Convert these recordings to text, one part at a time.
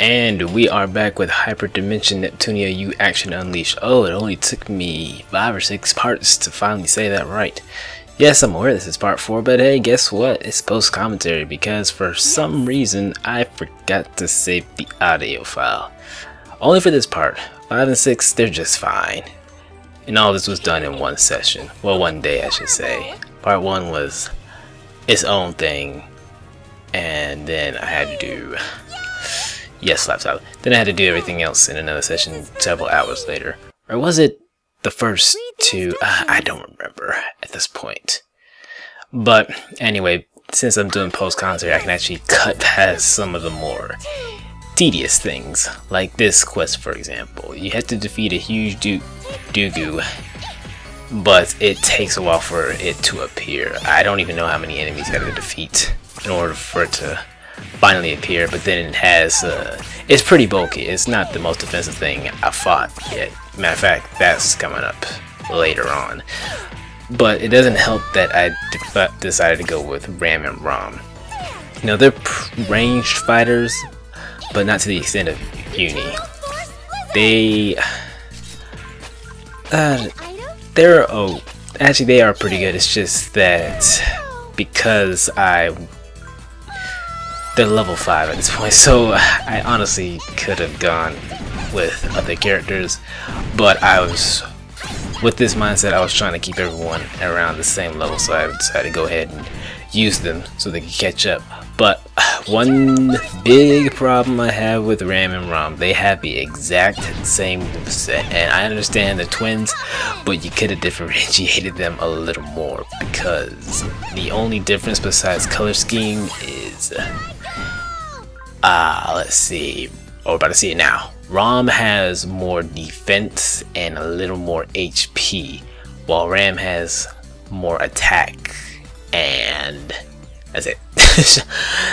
And we are back with Hyperdimension Neptunia U Action Unleashed. Oh, it only took me 5 or 6 parts to finally say that right. Yes, I'm aware this is part 4, but hey, guess what? It's post-commentary because for some reason I forgot to save the audio file. Only for this part. 5 and 6, they're just fine. And all this was done in one session. Well, one day I should say. Part 1 was its own thing. And then I had to do... Yes, laptop. Then I had to do everything else in another session several hours later. Or was it the first two? I don't remember at this point. But anyway, since I'm doing post-commentary, I can actually cut past some of the more tedious things. Like this quest, for example. You have to defeat a huge Dugu, but it takes a while for it to appear. I don't even know how many enemies I have to defeat in order for it to finally appear, but then it has it's pretty bulky. It's not the most defensive thing I fought yet. Matter of fact, that's coming up later on. But it doesn't help that I decided to go with Ram and Rom. You know, they're ranged fighters, but not to the extent of Uni. Actually they are pretty good. It's just that because they're level 5 at this point, so I honestly could have gone with other characters, but I was with this mindset. I was trying to keep everyone around the same level, so I decided to go ahead and use them so they could catch up. But one big problem I have with Ram and Rom, they have the exact same moveset, and I understand they're twins, but you could have differentiated them a little more, because the only difference besides color scheme is let's see. Oh, we're about to see it now. Rom has more defense and a little more HP, while Ram has more attack, and that's it.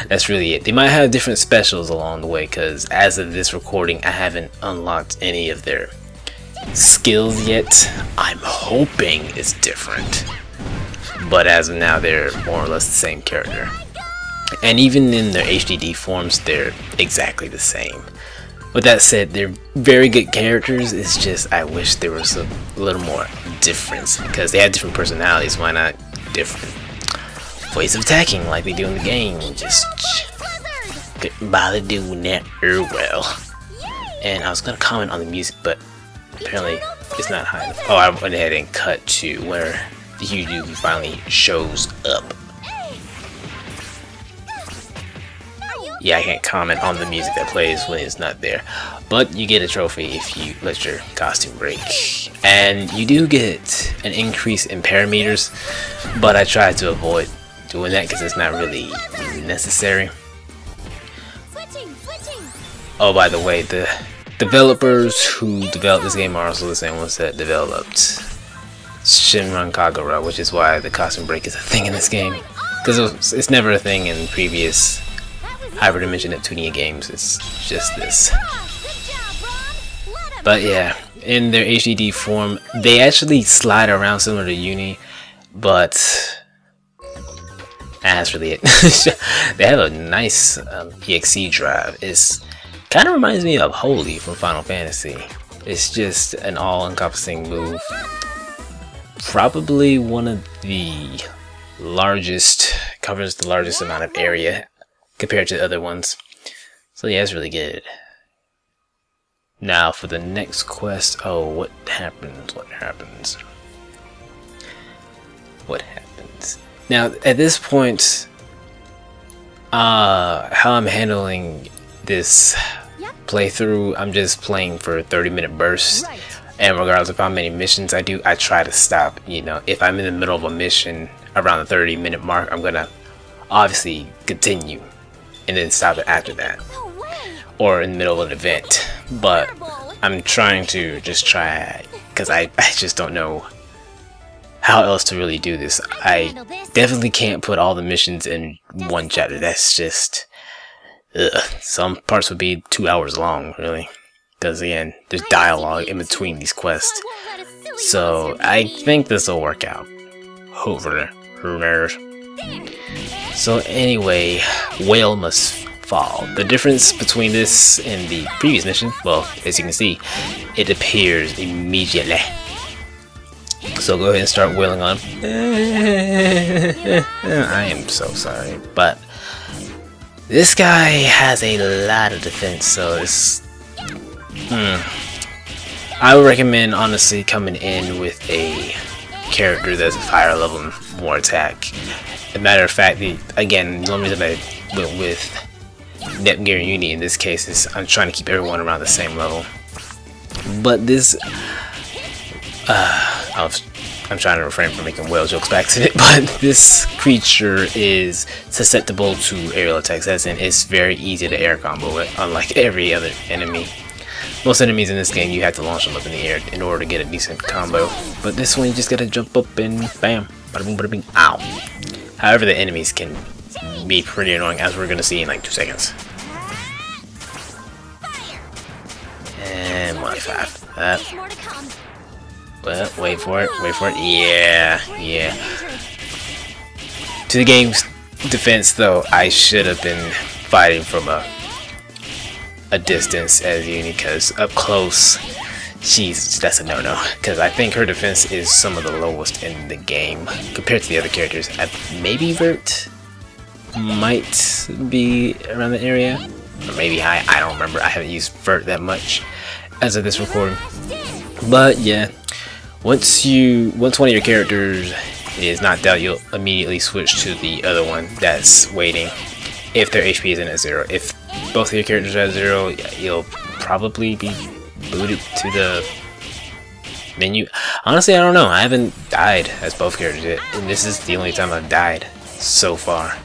That's really it. They might have different specials along the way, because as of this recording, I haven't unlocked any of their skills yet. I'm hoping it's different, but as of now, they're more or less the same character. And even in their HDD forms, they're exactly the same. With that said, they're very good characters. It's just I wish there was a little more difference, because they have different personalities. Why not different ways of attacking like they do in the game? Just couldn't bother doing that well. And I was gonna comment on the music, but apparently it's not high enough. Oh, I went ahead and cut to where the huge dude finally shows up. Yeah, I can't comment on the music that plays when it's not there, but you get a trophy if you let your costume break, and you do get an increase in parameters, but I try to avoid doing that because it's not really necessary. Oh, by the way, the developers who developed this game are also the same ones that developed Shinran Kagura, which is why the costume break is a thing in this game, because it's never a thing in previous Hyperdimension Neptunia games. It's just this. But yeah, in their HDD form, they actually slide around similar to Uni, but that's really it. They have a nice EXE drive. It's kind of reminds me of Holy from Final Fantasy. It's just an all-encompassing move. Probably one of the largest, covers the largest amount of area compared to the other ones. So yeah, it's really good. Now for the next quest. Oh, what happens? Now at this point, how I'm handling this playthrough, I'm just playing for 30-minute bursts, and regardless of how many missions I do, I try to stop. You know, if I'm in the middle of a mission around the 30-minute mark, I'm gonna obviously continue and then stop it after that, or in the middle of an event. But I'm trying to just try, because I just don't know how else to really do this. I definitely can't put all the missions in one chapter. That's just some parts would be 2 hours long, really, because again, there's dialogue in between these quests. So I think this will work out. Hopefully. So anyway, Whale must fall. The difference between this and the previous mission, well, as you can see, it appears immediately. So go ahead and start wailing on. I am so sorry, but this guy has a lot of defense, so it's... I would recommend, honestly, coming in with a character that's higher level and more attack. As a matter of fact, again, the only reason I went with Nepgear and Uni in this case is I'm trying to keep everyone around the same level. But this... I'm trying to refrain from making whale jokes by accident, but this creature is susceptible to aerial attacks, as in it's very easy to air combo it, unlike every other enemy. Most enemies in this game, you have to launch them up in the air in order to get a decent combo, but this one you just gotta jump up and bam, bada boom, bada bing, ow. However, the enemies can be pretty annoying, as we're gonna see in like 2 seconds. And 1.5. Well, wait for it, yeah. To the game's defense though, I should have been fighting from a distance as Uni, because up close, that's a no-no, because I think her defense is some of the lowest in the game compared to the other characters. Maybe Vert might be around the area, or maybe High, I don't remember. I haven't used Vert that much as of this recording, but yeah. Once one of your characters is knocked out, you'll immediately switch to the other one that's waiting if their HP isn't at 0. If both of your characters are at 0, you'll probably be booted to the menu. Honestly, I don't know. I haven't died as both characters yet, and this is the only time I've died so far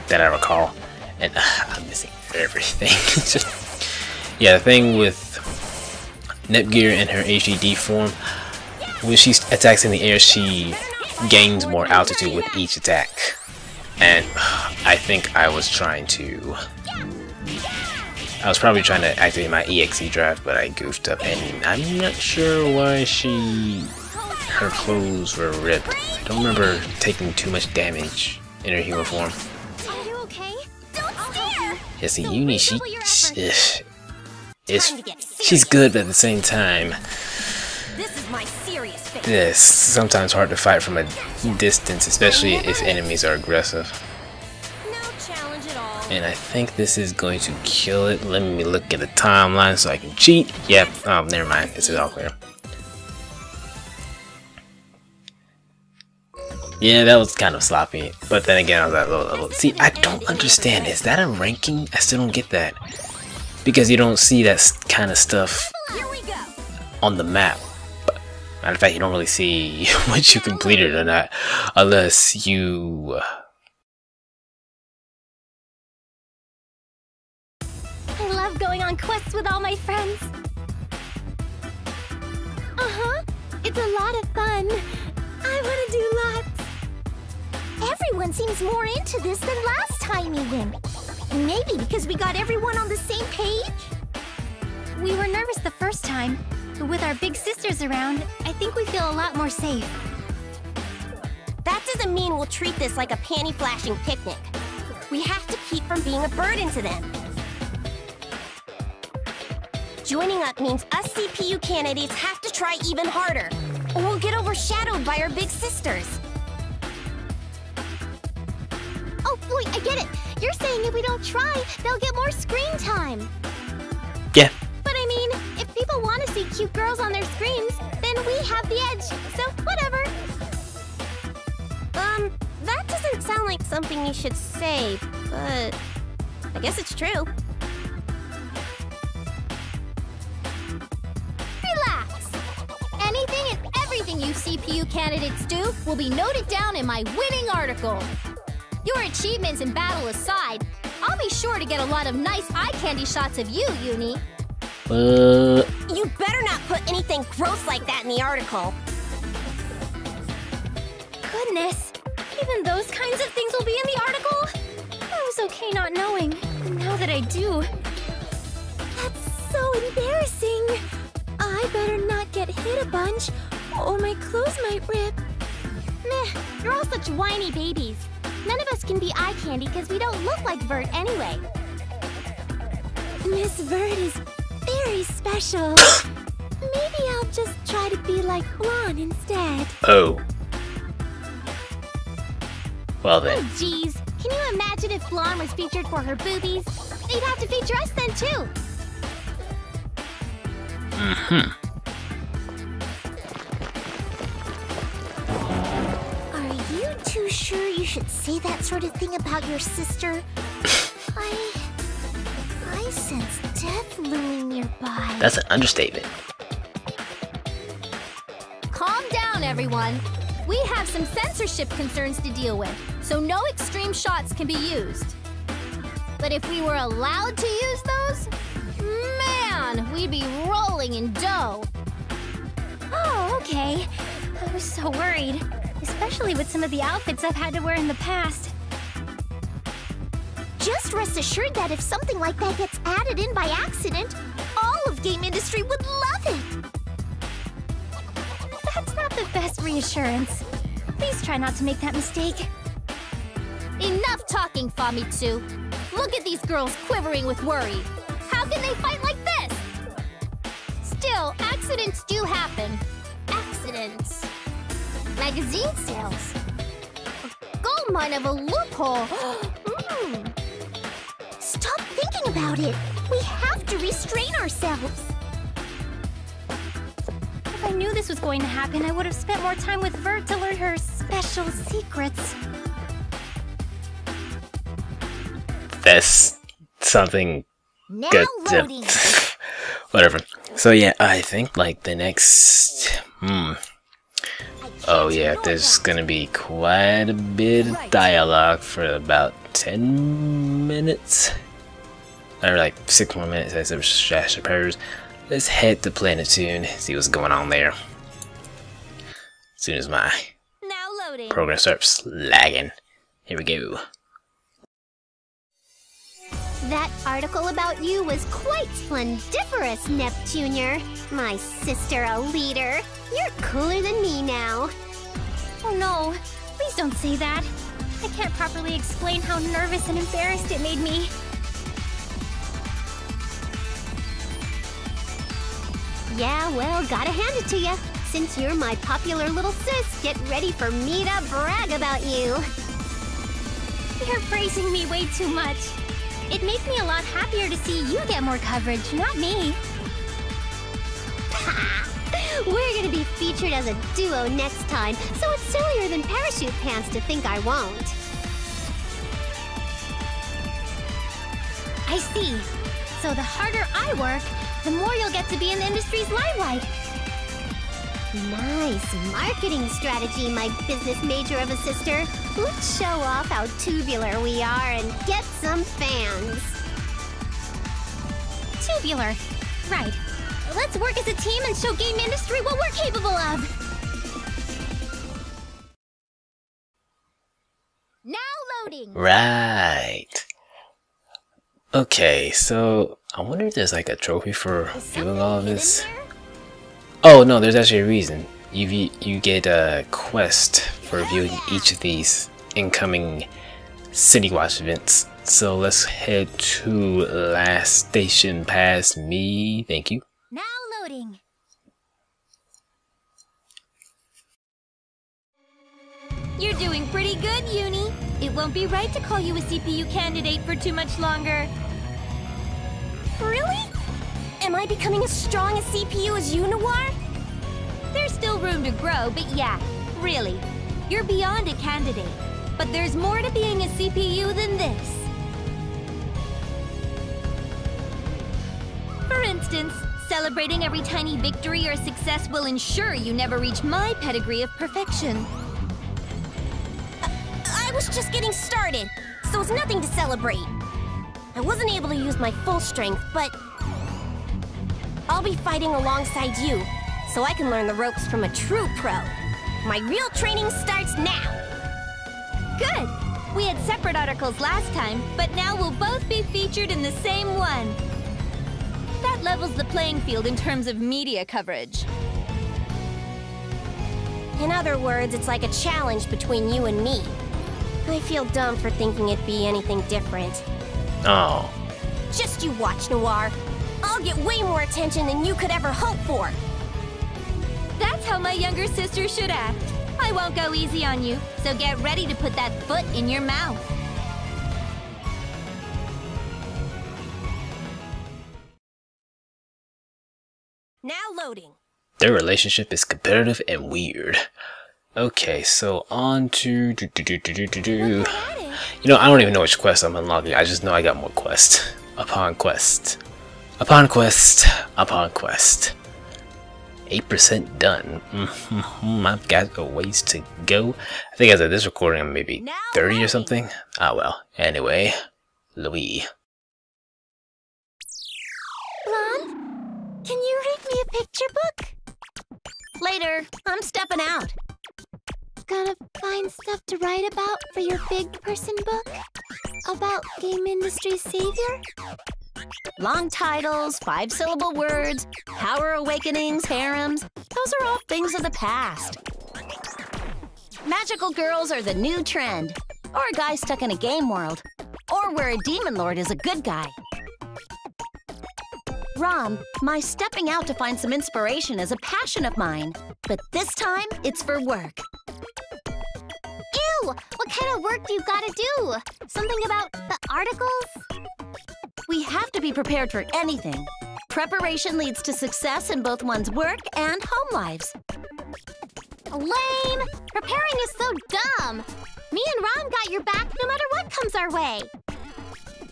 that I recall. And I'm missing everything. Yeah, the thing with Nepgear and her HDD form, when she attacks in the air, she gains more altitude with each attack. And I think I was probably trying to activate my EXE drive, but I goofed up, and I'm not sure why her clothes were ripped. I don't remember taking too much damage in her human form. Are you okay? Don't stare! Yeah, see, Uni, she's good, but at the same time, this is my serious face. it's sometimes hard to fight from a distance, especially if enemies are aggressive. No challenge at all. And I think this is going to kill it. Let me look at the timeline so I can cheat. Yep. Oh, never mind. It's all clear. Yeah, that was kind of sloppy. But then again, I was at low level. See, I don't understand. Is that a ranking? I still don't get that. Because you don't see that kind of stuff on the map. Matter of fact, you don't really see what you completed or not, unless you... I love going on quests with all my friends. It's a lot of fun. I want to do lots. Everyone seems more into this than last time you went. Maybe because we got everyone on the same page? We were nervous the first time. But with our big sisters around, I think we feel a lot more safe. That doesn't mean we'll treat this like a panty-flashing picnic. We have to keep from being a burden to them. Joining up means us CPU candidates have to try even harder, or we'll get overshadowed by our big sisters. Oh, boy, I get it. You're saying if we don't try, they'll get more screen time. Yeah. But I mean, if people want to see cute girls on their screens, then we have the edge, so whatever. That doesn't sound like something you should say, but I guess it's true. Relax! Anything and everything you CPU candidates do will be noted down in my winning article. Your achievements in battle aside, I'll be sure to get a lot of nice eye candy shots of you, Uni. You better not put anything gross like that in the article. Goodness, even those kinds of things will be in the article? I was okay not knowing, but now that I do... That's so embarrassing. I better not get hit a bunch, or my clothes might rip. Meh, you're all such whiny babies. None of us can be eye candy because we don't look like Vert anyway. Miss Bird is very special. Maybe I'll just try to be like Blonde instead. Oh. Well then. Oh, geez. Can you imagine if Blonde was featured for her boobies? They'd have to feature us then, too. Mm-hmm. Are you too sure you should say that sort of thing about your sister? I sense death looming nearby. That's an understatement. Calm down, everyone. We have some censorship concerns to deal with, so no extreme shots can be used. But if we were allowed to use those, man, we'd be rolling in dough. Oh, okay. I was so worried, especially with some of the outfits I've had to wear in the past. Just rest assured that if something like that gets added in by accident, all of game industry would love it. That's not the best reassurance. Please try not to make that mistake. Enough talking, Famitsu. Look at these girls quivering with worry. How can they fight like this? Still, accidents do happen. Accidents. Magazine sales. A gold mine of a loophole. Stop thinking about it. We have to restrain ourselves. If I knew this was going to happen, I would have spent more time with Vert to learn her special secrets. That's something Now good. loading. Whatever. So yeah, I think like the next... Oh yeah, there's gonna be quite a bit of dialogue for about 10 minutes. Or like 6 more minutes as it was Shash repairs. Let's head to Planetoon, see what's going on there. As soon as my Now loading. program starts lagging. Here we go. That article about you was quite splendiferous, Neptunier. My sister a leader. You're cooler than me now. Oh no, please don't say that. I can't properly explain how nervous and embarrassed it made me. Yeah, well, gotta hand it to you. Since you're my popular little sis, get ready for me to brag about you. You're praising me way too much. It'd make me a lot happier to see you get more coverage, not me. We're gonna be featured as a duo next time, so it's sillier than parachute pants to think I won't. I see. So the harder I work, the more you'll get to be in the industry's limelight. Nice marketing strategy, my business major of a sister. Let's show off how tubular we are and get some fans. Tubular. Right. Let's work as a team and show game industry what we're capable of. Now loading. Right. Okay, so I wonder if there's like a trophy for doing all of this. Oh no, there's actually a reason. You get a quest for viewing each of these incoming City Watch events. So let's head to last station past me. Thank you. Now loading. You're doing pretty good, Uni. It won't be right to call you a CPU candidate for too much longer. Really? Am I becoming as strong a CPU as you, Noir? There's still room to grow, but yeah, really. You're beyond a candidate. But there's more to being a CPU than this. For instance, celebrating every tiny victory or success will ensure you never reach my pedigree of perfection. I was just getting started, so it's nothing to celebrate. I wasn't able to use my full strength, but I'll be fighting alongside you, so I can learn the ropes from a true pro. My real training starts now. Good! We had separate articles last time, but now we'll both be featured in the same one. That levels the playing field in terms of media coverage. In other words, it's like a challenge between you and me. I feel dumb for thinking it'd be anything different. Oh. Just you watch, Noir. I'll get way more attention than you could ever hope for. That's how my younger sister should act. I won't go easy on you, so get ready to put that foot in your mouth. Now loading. Their relationship is competitive and weird. Okay, so on to You know, I don't even know which quest I'm unlocking. I just know I got more quest upon quest upon quest upon quest. 8% done. I've got a ways to go. I think as of this recording, I'm maybe 30 or something. Ah well. Anyway, Louis. Blonde, can you read me a picture book? Later. I'm stepping out. Gonna find stuff to write about for your big person book? About game industry savior? Long titles, 5-syllable words, power awakenings, harems. Those are all things of the past. Magical girls are the new trend. Or a guy stuck in a game world. Or where a demon lord is a good guy. Rom, my stepping out to find some inspiration is a passion of mine. But this time, it's for work. Ew! What kind of work do you gotta do? Something about the articles? We have to be prepared for anything. Preparation leads to success in both one's work and home lives. Lame! Preparing is so dumb! Me and Ron got your back no matter what comes our way.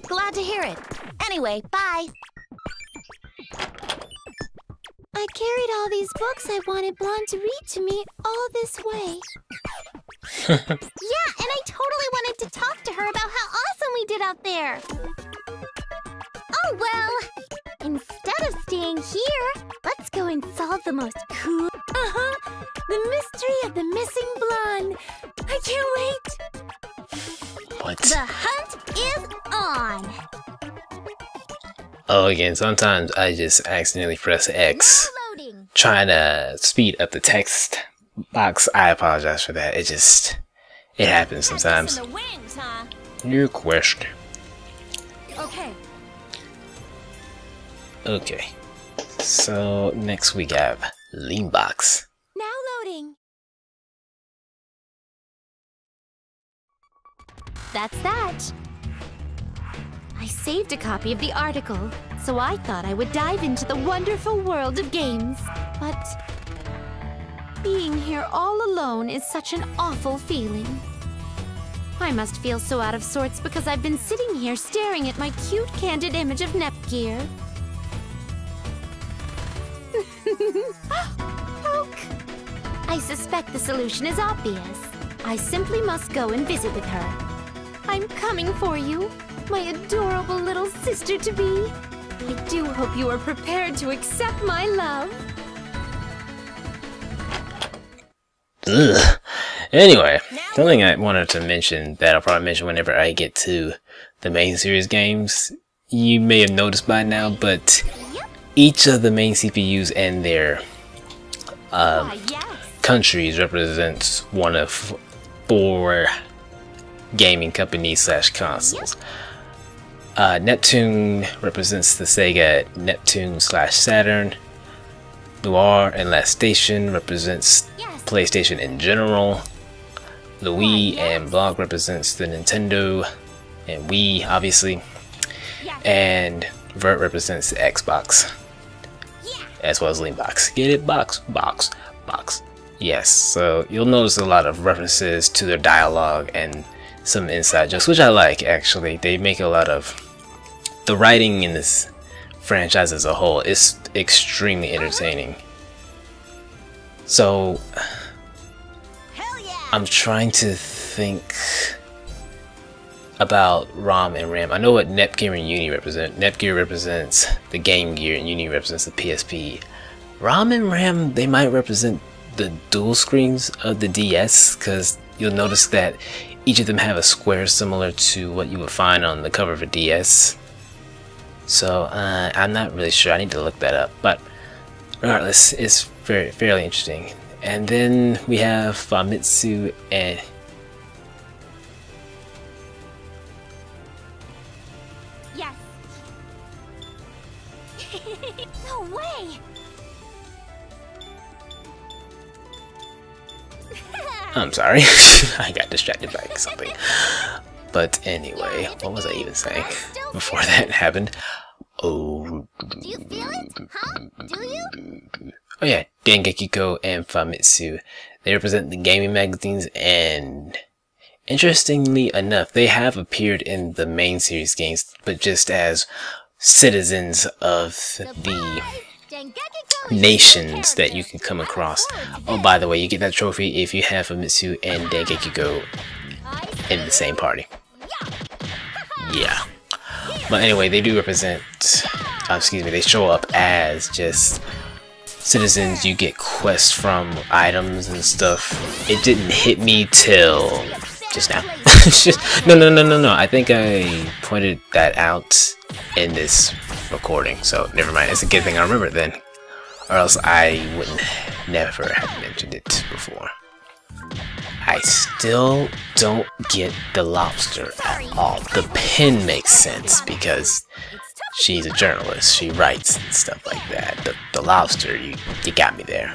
Glad to hear it. Anyway, bye. I carried all these books I wanted Blonde to read to me all this way. Yeah, and I totally wanted to talk to her about how awesome we did out there. Oh well, instead of staying here, let's go and solve the most cool... The mystery of the missing blonde. I can't wait. What? The hunt is on. Oh, again, sometimes I just accidentally press X, Now loading. trying to speed up the text box. I apologize for that. It happens sometimes. In the wings, huh? Your question. Okay. Okay. So next we have Leanbox. Now loading. That's that. I saved a copy of the article, so I thought I would dive into the wonderful world of games. But being here all alone is such an awful feeling. I must feel so out of sorts because I've been sitting here staring at my cute, candid image of Nepgear. Poke! I suspect the solution is obvious. I simply must go and visit with her. I'm coming for you, my adorable little sister-to-be. I do hope you are prepared to accept my love. Ugh. Anyway, something I wanted to mention that I'll probably mention whenever I get to the main series games. You may have noticed by now, but each of the main CPUs and their countries represents one of 4 gaming companies / consoles. Neptune represents the Sega Neptune / Saturn. Noir and Last Station represents PlayStation in general. Louis and Blanc represents the Nintendo and Wii, obviously. And Vert represents the Xbox. As well as Leanbox. Get it? Box. Yes, so you'll notice a lot of references to their dialogue and some inside jokes, which I like, actually. They make a lot of... The writing in this franchise as a whole is extremely entertaining. So... I'm trying to think about ROM and RAM. I know what Nepgear and Uni represent. Nepgear represents the Game Gear and Uni represents the PSP. ROM and RAM, they might represent the dual screens of the DS, because you'll notice that each of them have a square similar to what you would find on the cover of a DS. So I'm not really sure. I need to look that up. But regardless, it's fairly interesting. And then we have Famitsu and I'm sorry. I got distracted by something. But anyway, what was I even saying before that happened? Oh. Do you feel it? Huh? Do you? Oh yeah, Dengeki and Famitsu. They represent the gaming magazines, and interestingly enough, they have appeared in the main series games, but just as citizens of the nations that you can come across. Oh, by the way, you get that trophy if you have Famitsu and Dengeki in the same party. Yeah. But anyway, they do represent, excuse me, they show up as just citizens. You get quests from items and stuff. It didn't hit me till just now. No. I think I pointed that out in this recording, so never mind. It's a good thing I remember it then, or else I wouldn't never have mentioned it before. I still don't get the lobster at all. The pen makes sense because she's a journalist. She writes and stuff like that. The lobster, you got me there.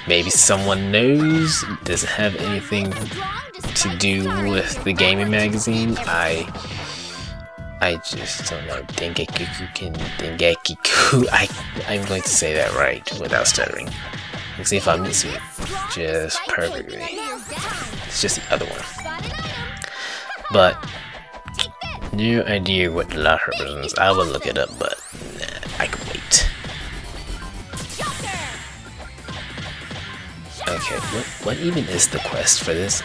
Maybe someone knows. Doesn't have anything to do with the gaming magazine. I just don't know. Dengekiku. I'm going to say that right without stuttering. Let's see if I miss it just perfectly. It's just the other one. But no idea what the last represents. I will look it up, but nah, I can wait. Okay, what even is the quest for this?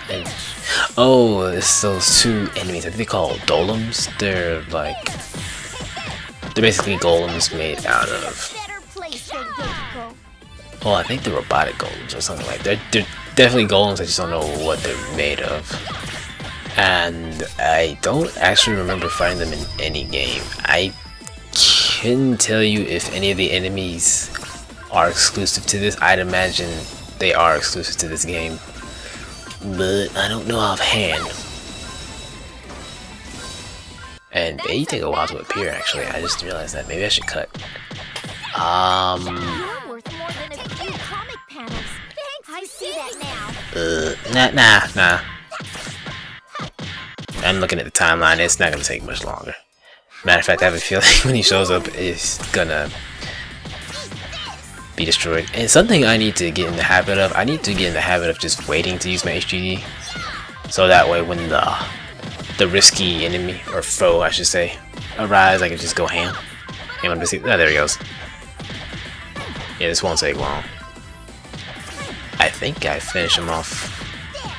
Oh, it's those two enemies. I think they're called golems. They're basically golems made out of. Oh, I think they're robotic golems or something like that. They're definitely golems. I just don't know what they're made of. And I don't actually remember fighting them in any game. I couldn't tell you if any of the enemies are exclusive to this. I'd imagine they are exclusive to this game, but I don't know offhand. And they take a while to appear, actually. I just realized that. Maybe I should cut. Nah. I'm looking at the timeline. It's not gonna take much longer. Matter of fact, I have a feeling when he shows up, it's gonna be destroyed. And something I need to get in the habit of, I need to get in the habit of just waiting to use my HDD, so that way when the risky enemy, or foe I should say, arrives, I can just go ham. Oh, there he goes. Yeah, this won't take long. I think I finish him off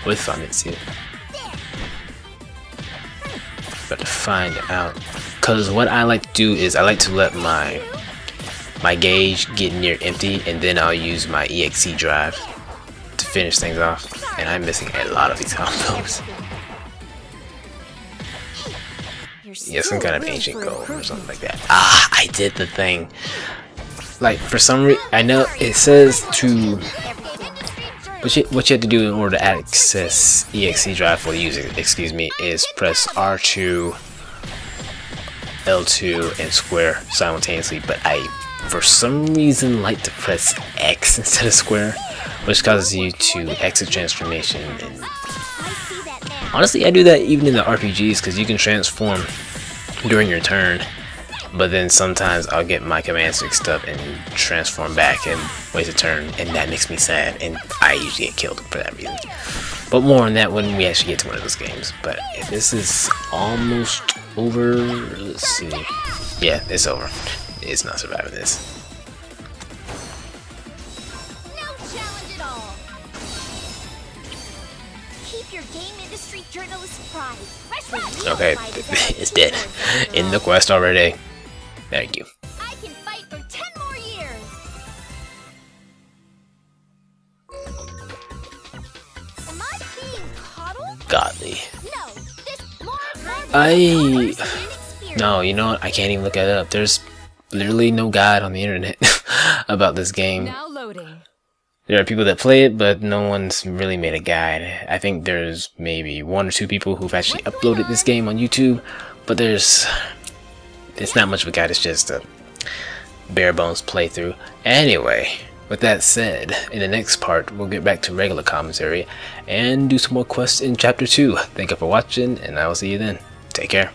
with Famitsu. But to find out, because what I like to do is I like to let my gauge get near empty, and then I'll use my EXE drive to finish things off. And I'm missing a lot of these combos. Yeah, some kind of ancient gold or something like that. Ah, I did the thing. Like, for some reason, I know it says to... What you have to do in order to access EXE drive for the user, excuse me, is press R2, L2, and square simultaneously. But I, for some reason, like to press X instead of square, which causes you to exit transformation. And honestly, I do that even in the RPGs, because you can transform during your turn. But then sometimes I'll get my commands mixed up and transform back and waste a turn, and that makes me sad, and I usually get killed for that reason. But more on that when we actually get to one of those games. But this is almost over. Let's see. Yeah, it's over. It's not surviving this. No challenge at all. Keep your game industry journalist pride. Okay, it's dead. In the quest already. Thank you. I can fight for 10 more years. Am I being coddled? Godly. No, this No, you know what? I can't even look it up. There's literally no guide on the internet about this game. Now loading. There are people that play it, but no one's really made a guide. I think there's maybe 1 or 2 people who've actually uploaded this game on YouTube, but it's not much of a guide. It's just a bare bones playthrough. Anyway, With that said, in the next part, we'll get back to regular commentary and do some more quests in Chapter 2. Thank you for watching, and I will see you then. Take care.